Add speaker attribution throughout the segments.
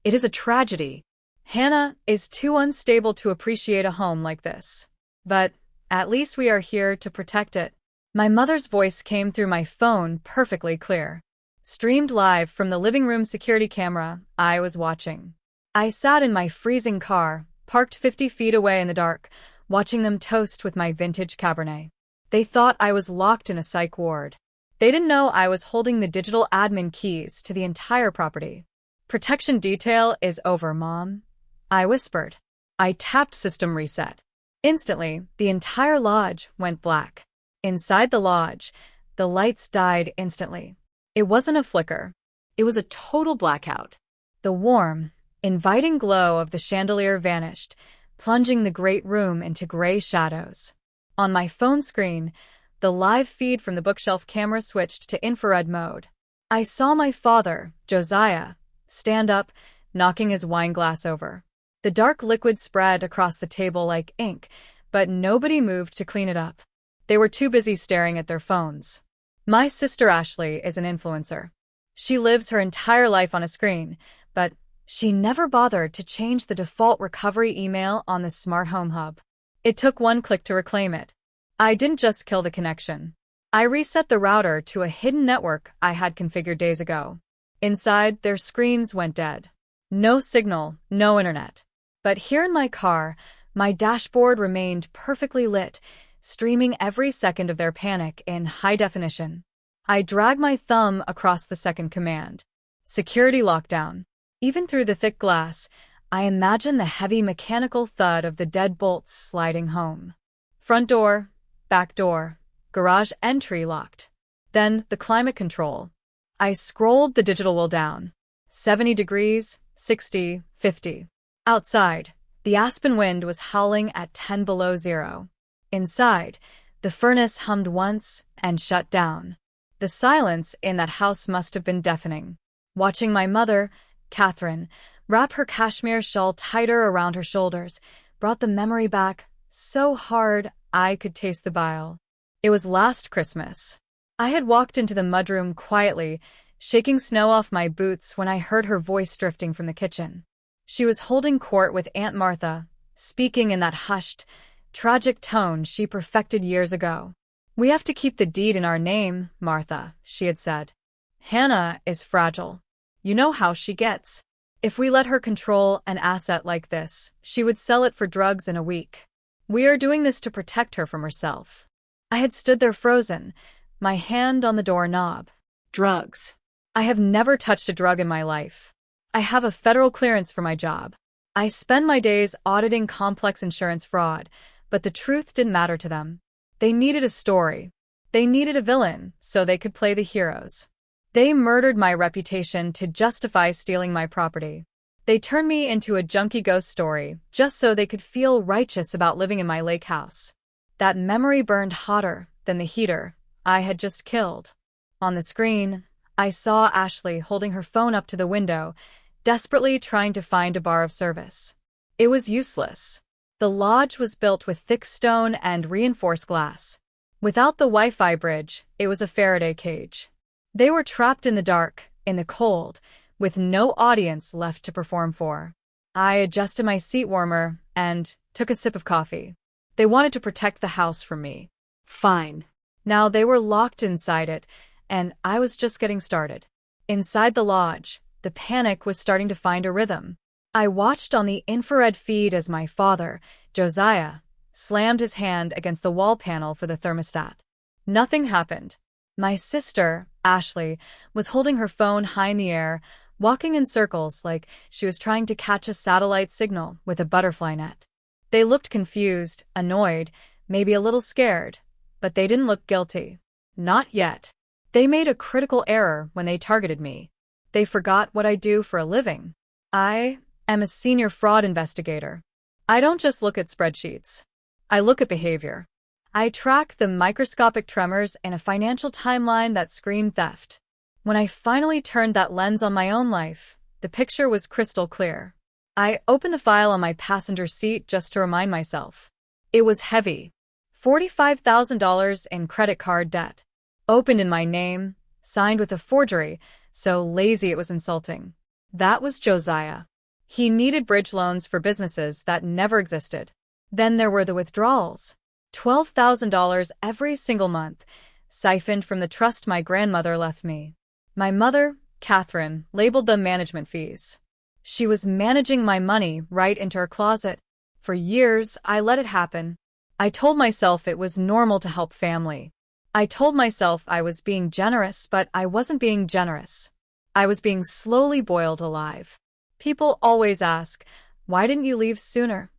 Speaker 1: It is a tragedy. Hannah is too unstable to appreciate a home like this. But at least we are here to protect it. My mother's voice came through my phone perfectly clear. Streamed live from the living room security camera I was watching. I sat in my freezing car, parked 50 feet away in the dark, watching them toast with my vintage Cabernet. They thought I was locked in a psych ward. They didn't know I was holding the digital admin keys to the entire property. Protection detail is over, Mom, I whispered. I tapped system reset. Instantly, the entire lodge went black. Inside the lodge, the lights died instantly. It wasn't a flicker. It was a total blackout. The warm, inviting glow of the chandelier vanished, plunging the great room into gray shadows. On my phone screen, the live feed from the bookshelf camera switched to infrared mode. I saw my father, Josiah, stand up, knocking his wine glass over. The dark liquid spread across the table like ink, but nobody moved to clean it up. They were too busy staring at their phones. My sister Ashley is an influencer. She lives her entire life on a screen, but she never bothered to change the default recovery email on the smart home hub. It took one click to reclaim it. I didn't just kill the connection. I reset the router to a hidden network I had configured days ago. Inside, their screens went dead. No signal, no internet. But here in my car, my dashboard remained perfectly lit, streaming every second of their panic in high definition. I dragged my thumb across the second command. Security lockdown. Even through the thick glass, I imagined the heavy mechanical thud of the dead bolts sliding home. Front door, back door, garage entry locked. Then the climate control. I scrolled the digital wheel down. 70 degrees, 60, 50. Outside, the aspen wind was howling at 10 below zero. Inside, the furnace hummed once and shut down. The silence in that house must have been deafening. Watching my mother, Catherine, wrap her cashmere shawl tighter around her shoulders brought the memory back so hard I could taste the bile. It was last Christmas. I had walked into the mudroom quietly, shaking snow off my boots when I heard her voice drifting from the kitchen. She was holding court with Aunt Martha, speaking in that hushed, tragic tone she perfected years ago. "We have to keep the deed in our name, Martha," she had said. "Hannah is fragile. You know how she gets. If we let her control an asset like this, she would sell it for drugs in a week. We are doing this to protect her from herself." I had stood there frozen, my hand on the doorknob. Drugs. I have never touched a drug in my life. I have a federal clearance for my job. I spend my days auditing complex insurance fraud, but the truth didn't matter to them. They needed a story. They needed a villain so they could play the heroes. They murdered my reputation to justify stealing my property. They turned me into a junkie ghost story just so they could feel righteous about living in my lake house. That memory burned hotter than the heater I had just killed. On the screen, I saw Ashley holding her phone up to the window, desperately trying to find a bar of service. It was useless. The lodge was built with thick stone and reinforced glass. Without the Wi-Fi bridge, it was a Faraday cage. They were trapped in the dark, in the cold, with no audience left to perform for. I adjusted my seat warmer and took a sip of coffee. They wanted to protect the house from me. Fine. Now they were locked inside it, and I was just getting started. Inside the lodge, the panic was starting to find a rhythm. I watched on the infrared feed as my father, Josiah, slammed his hand against the wall panel for the thermostat. Nothing happened. My sister, Ashley, was holding her phone high in the air, walking in circles like she was trying to catch a satellite signal with a butterfly net. They looked confused, annoyed, maybe a little scared, but they didn't look guilty. Not yet. They made a critical error when they targeted me. They forgot what I do for a living. I am a senior fraud investigator. I don't just look at spreadsheets. I look at behavior. I track the microscopic tremors in a financial timeline that screamed theft. When I finally turned that lens on my own life, the picture was crystal clear. I opened the file on my passenger seat just to remind myself. It was heavy. $45,000 in credit card debt. Opened in my name, signed with a forgery, so lazy it was insulting. That was Josiah. He needed bridge loans for businesses that never existed. Then there were the withdrawals. $12,000 every single month, siphoned from the trust my grandmother left me. My mother, Catherine, labeled them management fees. She was managing my money right into her closet. For years, I let it happen. I told myself it was normal to help family. I told myself I was being generous, but I wasn't being generous. I was being slowly boiled alive. People always ask, why didn't you leave sooner?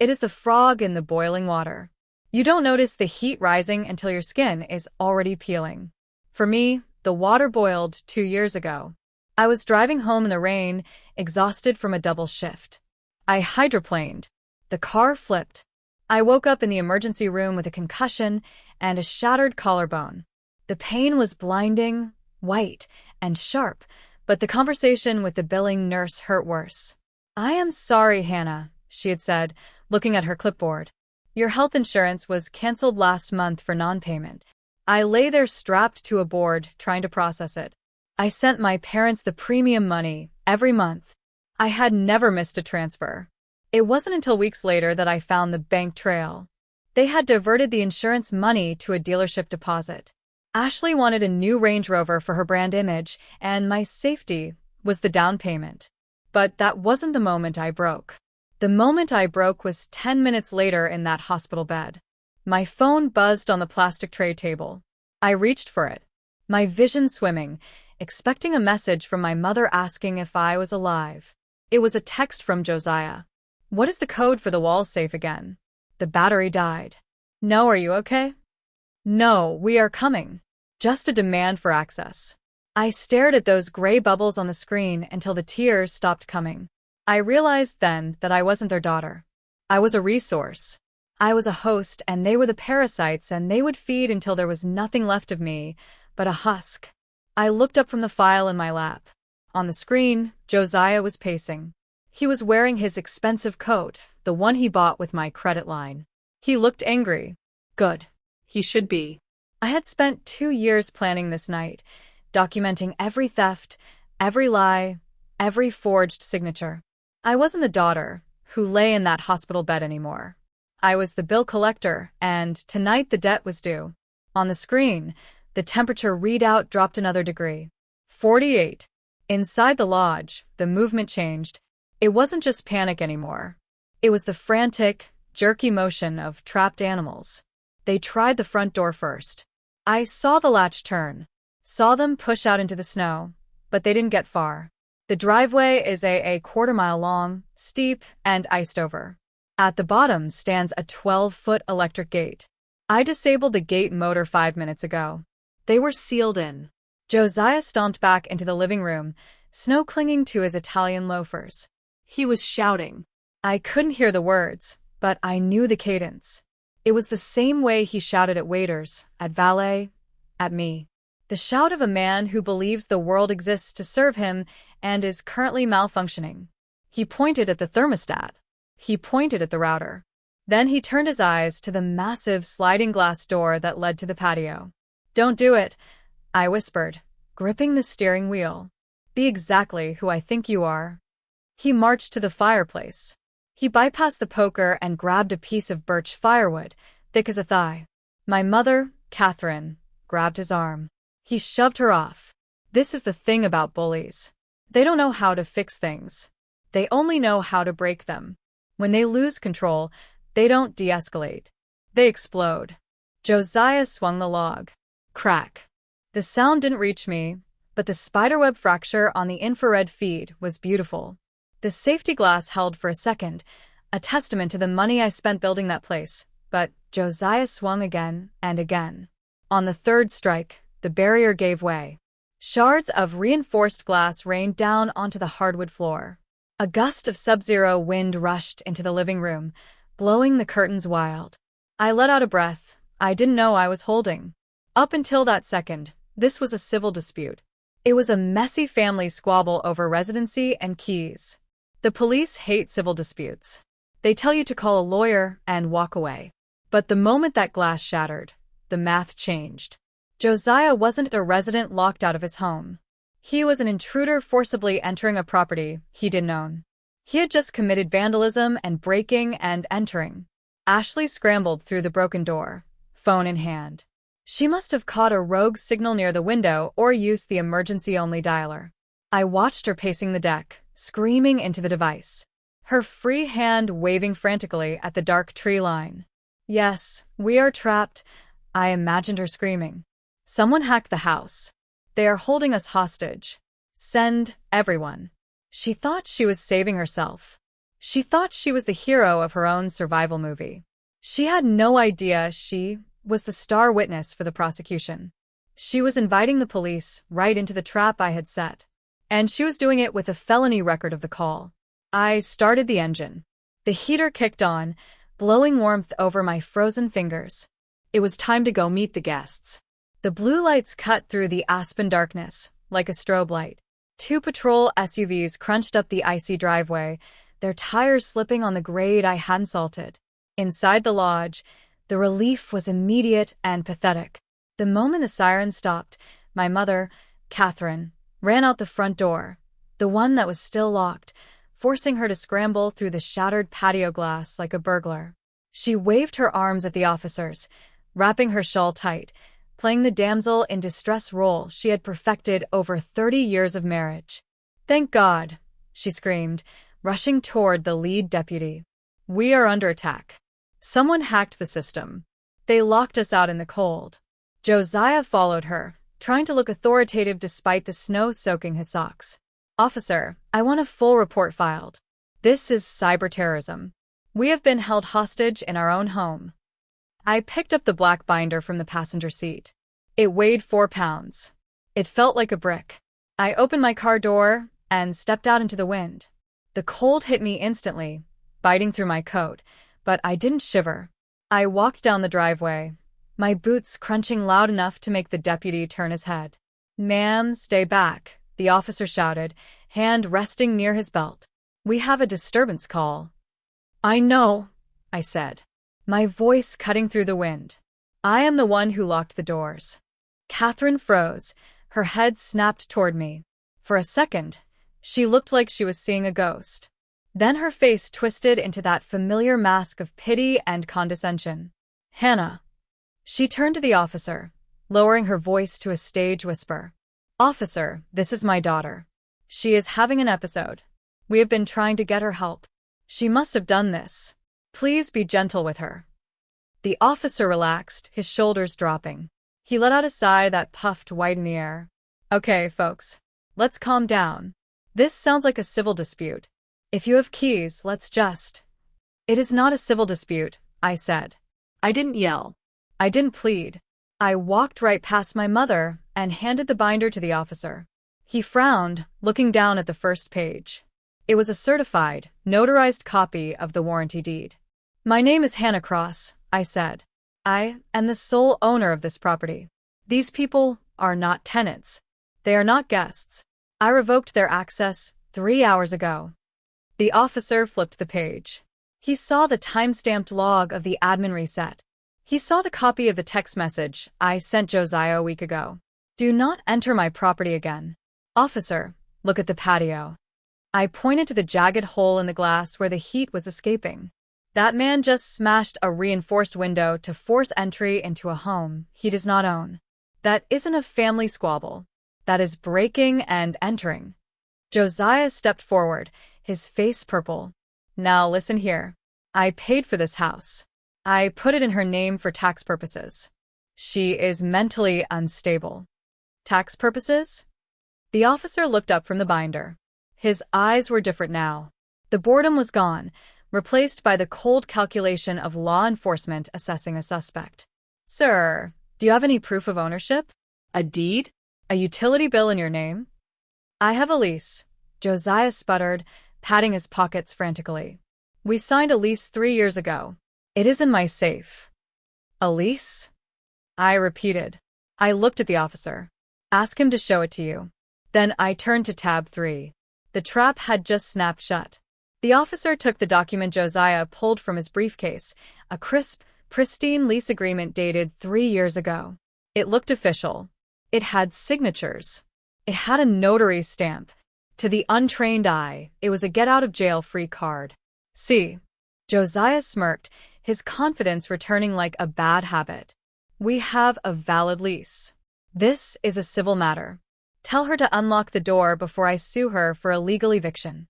Speaker 1: It is the frog in the boiling water. You don't notice the heat rising until your skin is already peeling. For me, the water boiled 2 years ago. I was driving home in the rain, exhausted from a double shift. I hydroplaned. The car flipped. I woke up in the emergency room with a concussion and a shattered collarbone. The pain was blinding, white, and sharp, but the conversation with the billing nurse hurt worse. "I am sorry, Hannah," she had said, looking at her clipboard. "Your health insurance was canceled last month for non-payment." I lay there strapped to a board, trying to process it. I sent my parents the premium money every month. I had never missed a transfer. It wasn't until weeks later that I found the bank trail. They had diverted the insurance money to a dealership deposit. Ashley wanted a new Range Rover for her brand image, and my safety was the down payment. But that wasn't the moment I broke. The moment I broke was 10 minutes later in that hospital bed. My phone buzzed on the plastic tray table. I reached for it, my vision swimming, expecting a message from my mother asking if I was alive. It was a text from Josiah. "What is the code for the wall safe again?" The battery died. "No, are you okay?" "No, we are coming." Just a demand for access. I stared at those gray bubbles on the screen until the tears stopped coming. I realized then that I wasn't their daughter. I was a resource. I was a host, and they were the parasites, and they would feed until there was nothing left of me but a husk. I looked up from the file in my lap. On the screen, Josiah was pacing. He was wearing his expensive coat, the one he bought with my credit line. He looked angry. Good. He should be. I had spent 2 years planning this night, documenting every theft, every lie, every forged signature. I wasn't the daughter who lay in that hospital bed anymore. I was the bill collector, and tonight the debt was due. On the screen, the temperature readout dropped another degree. 48. Inside the lodge, the movement changed. It wasn't just panic anymore. It was the frantic, jerky motion of trapped animals. They tried the front door first. I saw the latch turn, saw them push out into the snow, but they didn't get far. The driveway is a quarter-mile long, steep, and iced over. At the bottom stands a 12-foot electric gate. I disabled the gate motor 5 minutes ago. They were sealed in. Josiah stomped back into the living room, snow clinging to his Italian loafers. He was shouting. I couldn't hear the words, but I knew the cadence. It was the same way he shouted at waiters, at valet, at me. The shout of a man who believes the world exists to serve him and is currently malfunctioning. He pointed at the thermostat. He pointed at the router. Then he turned his eyes to the massive sliding glass door that led to the patio. "Don't do it," I whispered, gripping the steering wheel. "Be exactly who I think you are." He marched to the fireplace. He bypassed the poker and grabbed a piece of birch firewood, thick as a thigh. My mother, Catherine, grabbed his arm. He shoved her off. This is the thing about bullies. They don't know how to fix things. They only know how to break them. When they lose control, they don't de-escalate. They explode. Josiah swung the log. Crack. The sound didn't reach me, but the spiderweb fracture on the infrared feed was beautiful. The safety glass held for a second, a testament to the money I spent building that place, but Josiah swung again and again. On the third strike, the barrier gave way. Shards of reinforced glass rained down onto the hardwood floor. A gust of sub-zero wind rushed into the living room, blowing the curtains wild. I let out a breath I didn't know I was holding. Up until that second, this was a civil dispute. It was a messy family squabble over residency and keys. The police hate civil disputes. They tell you to call a lawyer and walk away. But the moment that glass shattered, the math changed. Josiah wasn't a resident locked out of his home. He was an intruder forcibly entering a property he didn't own. He had just committed vandalism and breaking and entering. Ashley scrambled through the broken door, phone in hand. She must have caught a rogue signal near the window or used the emergency-only dialer. I watched her pacing the deck, screaming into the device, her free hand waving frantically at the dark tree line. Yes, we are trapped, I imagined her screaming. Someone hacked the house. They are holding us hostage. Send everyone. She thought she was saving herself. She thought she was the hero of her own survival movie. She had no idea she was the star witness for the prosecution. She was inviting the police right into the trap I had set. And she was doing it with a felony record of the call. I started the engine. The heater kicked on, blowing warmth over my frozen fingers. It was time to go meet the guests. The blue lights cut through the aspen darkness, like a strobe light. 2 patrol SUVs crunched up the icy driveway, their tires slipping on the grade I hadn't salted. Inside the lodge, the relief was immediate and pathetic. The moment the siren stopped, my mother, Catherine, ran out the front door, the one that was still locked, forcing her to scramble through the shattered patio glass like a burglar. She waved her arms at the officers, wrapping her shawl tight, playing the damsel in distress role she had perfected over 30 years of marriage. "Thank God," she screamed, rushing toward the lead deputy. "We are under attack. Someone hacked the system. They locked us out in the cold." Josiah followed her, trying to look authoritative despite the snow soaking his socks. "Officer, I want a full report filed. This is cyber-terrorism. We have been held hostage in our own home." I picked up the black binder from the passenger seat. It weighed 4 pounds. It felt like a brick. I opened my car door and stepped out into the wind. The cold hit me instantly, biting through my coat, but I didn't shiver. I walked down the driveway, my boots crunching loud enough to make the deputy turn his head. "Ma'am, stay back," the officer shouted, hand resting near his belt. "We have a disturbance call." "I know," I said, my voice cutting through the wind. "I am the one who locked the doors." Catherine froze, her head snapped toward me. For a second, she looked like she was seeing a ghost. Then her face twisted into that familiar mask of pity and condescension. "Hannah." She turned to the officer, lowering her voice to a stage whisper. "Officer, this is my daughter. She is having an episode. We have been trying to get her help. She must have done this. Please be gentle with her." The officer relaxed, his shoulders dropping. He let out a sigh that puffed white in the air. "Okay, folks. Let's calm down. This sounds like a civil dispute. If you have keys, let's just—" "It is not a civil dispute," I said. I didn't yell. I didn't plead. I walked right past my mother and handed the binder to the officer. He frowned, looking down at the first page. It was a certified, notarized copy of the warranty deed. "My name is Hannah Cross," I said. "I am the sole owner of this property. These people are not tenants. They are not guests. I revoked their access 3 hours ago." The officer flipped the page. He saw the time-stamped log of the admin reset. He saw the copy of the text message I sent Josiah a week ago. "Do not enter my property again. Officer, look at the patio." I pointed to the jagged hole in the glass where the heat was escaping. That man just smashed a reinforced window to force entry into a home he does not own. That isn't a family squabble. That is breaking and entering. Josiah stepped forward, his face purple. "Now listen here. I paid for this house. I put it in her name for tax purposes. She is mentally unstable." "Tax purposes?" The officer looked up from the binder. His eyes were different now. The boredom was gone, replaced by the cold calculation of law enforcement assessing a suspect. "Sir, do you have any proof of ownership? A deed? A utility bill in your name?" "I have a lease," Josiah sputtered, patting his pockets frantically. "We signed a lease 3 years ago. It is in my safe." "A lease?" I repeated. I looked at the officer. "Ask him to show it to you." Then I turned to tab 3. The trap had just snapped shut. The officer took the document Josiah pulled from his briefcase, a crisp, pristine lease agreement dated 3 years ago. It looked official. It had signatures. It had a notary stamp. To the untrained eye, it was a get-out-of-jail-free card. See? Josiah smirked, his confidence returning like a bad habit. We have a valid lease. This is a civil matter. Tell her to unlock the door before I sue her for illegal eviction.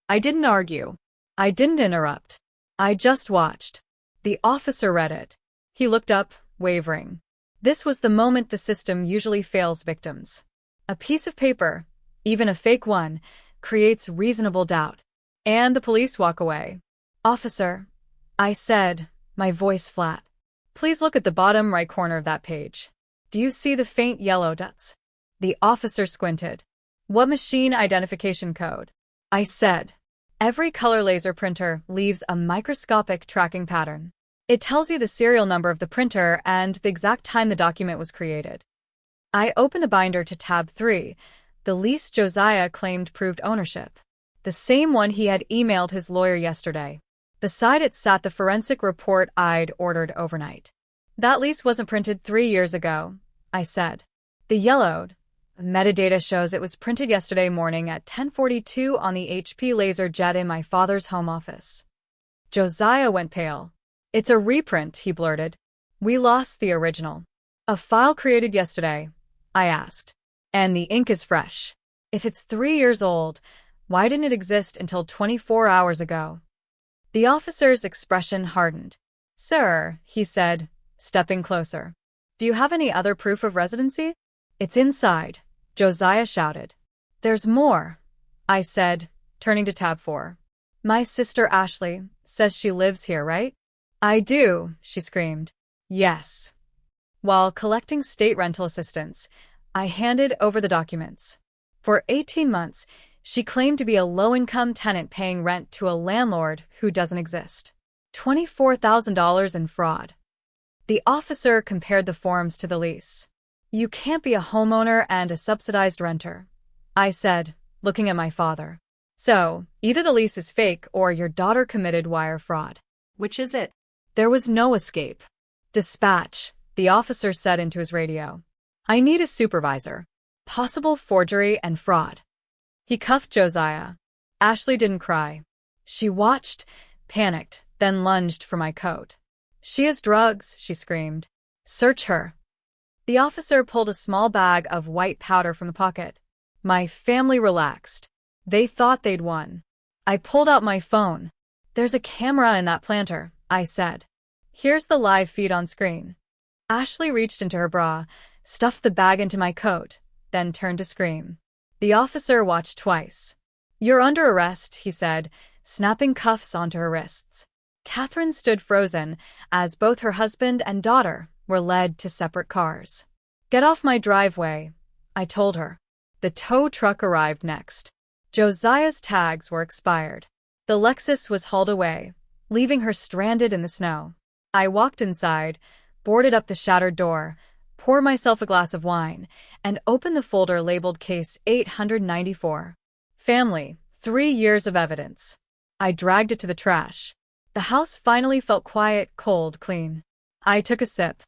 Speaker 1: I didn't argue. I didn't interrupt. I just watched. The officer read it. He looked up, wavering. This was the moment the system usually fails victims. A piece of paper, even a fake one, creates reasonable doubt. And the police walk away. Officer, I said, my voice flat. Please look at the bottom right corner of that page. Do you see the faint yellow dots? The officer squinted. What machine identification code? I said. Every color laser printer leaves a microscopic tracking pattern. It tells you the serial number of the printer and the exact time the document was created. I opened the binder to tab 3, the lease Josiah claimed proved ownership. The same one he had emailed his lawyer yesterday. Beside it sat the forensic report I'd ordered overnight. That lease wasn't printed 3 years ago, I said. The yellowed metadata shows it was printed yesterday morning at 10:42 on the HP laser jet in my father's home office. Josiah went pale. It's a reprint, he blurted. We lost the original. A file created yesterday, I asked. And the ink is fresh. If it's 3 years old, why didn't it exist until 24 hours ago? The officer's expression hardened. Sir, he said, stepping closer. Do you have any other proof of residency? It's inside, Josiah shouted. There's more, I said, turning to tab 4. My sister Ashley says she lives here, right? I do, she screamed. Yes. While collecting state rental assistance, I handed over the documents. For 18 months, she claimed to be a low-income tenant paying rent to a landlord who doesn't exist. $24,000 in fraud. The officer compared the forms to the lease. You can't be a homeowner and a subsidized renter, I said, looking at my father. So, either the lease is fake or your daughter committed wire fraud. Which is it? There was no escape. Dispatch, the officer said into his radio. I need a supervisor. Possible forgery and fraud. He cuffed Josiah. Ashley didn't cry. She watched, panicked, then lunged for my coat. She has drugs, she screamed. Search her. The officer pulled a small bag of white powder from the pocket. My family relaxed. They thought they'd won. I pulled out my phone. There's a camera in that planter, I said. Here's the live feed on screen. Ashley reached into her bra, stuffed the bag into my coat, then turned to scream. The officer watched twice. You're under arrest, he said, snapping cuffs onto her wrists. Catherine stood frozen as both her husband and daughter were led to separate cars. Get off my driveway, I told her. The tow truck arrived next. Josiah's tags were expired. The Lexus was hauled away, leaving her stranded in the snow. I walked inside, boarded up the shattered door, poured myself a glass of wine, and opened the folder labeled Case 894. Family, 3 years of evidence. I dragged it to the trash. The house finally felt quiet, cold, clean. I took a sip.